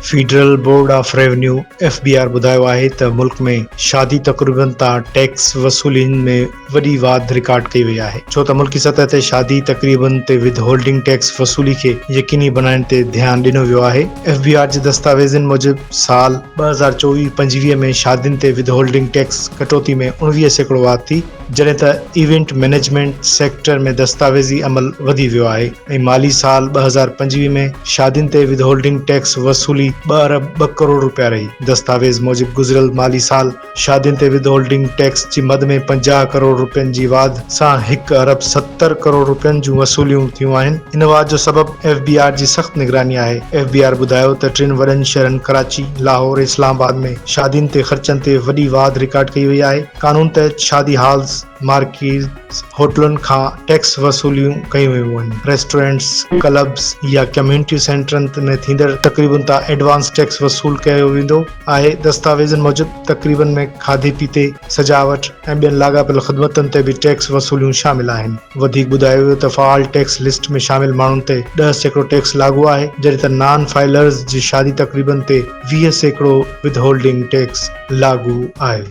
Federal board of revenue (FBR) ॿुधायो आहे त मुल्क में शादी तक़रीबन तां टैक्स वसूलियुनि में वॾी वाधि रिकॉर्ड कई वई आहे, छो त मुल्की सतह ते शादी तक़रीबन ते विद होल्डिंग टैक्स वसूली खे यकीनी बनाइण ते ध्यान ॾिनो वियो आहे। FBR जे दस्तावेज़नि मूजिब साल 2024-25 में शादियुनि ते विद होल्डिंग टैक्स कटौती में 19% वाधि थी, जॾहिं त इवेंट मैनेजमेंट सेक्टर में दस्तावेज़ी अमल वधी वियो आहे ऐं माली साल 2025 में शादियुनि ते विद होल्डिंग टैक्स वसूली 2 अरब 2 करोड़ रुपया रही। दस्तावेज़ मूजिब गुज़िरियल माली साल शादियुनि ते विद होल्डिंग टैक्स जी मद में 50 करोड़ रुपयनि जी वाधि सां 1 अरब 70 करोड़ रुपयनि जूं वसूलियूं थियूं आहिनि। इन वाधि जो सबबु FBR जी सख़्त निगरानी आहे। FBR ॿुधायो त 3 वॾनि शहरनि कराची, लाहौर, इस्लामाबाद में शादियुनि ते ख़र्चनि ते वॾी वाधि रिकॉर्ड कई वई आहे। कानून तहत शादी हॉल्स, मार्केज़, होटलुनि खां टैक्स वसूलियूं कयूं वेयूं आहिनि। रेस्टोरेंट्स, क्लब्स या कम्युनिटी सेंटरनि में थींदड़ तक़रीबन तां एडवांस टैक्स वसूल कयो वेंदो आहे। दस्तावेज़नि मूजिब तक़रीबन में खाधे पीते, सजावट ऐं ॿियनि लाॻापियल ख़िदमतुनि ते बि टैक्स वसूलियूं शामिल आहिनि। वधीक ॿुधायो वियो त फ़ाल टैक्स लिस्ट में शामिल माण्हुनि ते 10% टैक्स लागू आहे, जॾहिं त नॉन फाइलर्स जी शादी तक़रीबन ते 20% विद होल्डिंग टैक्स लागू आहे।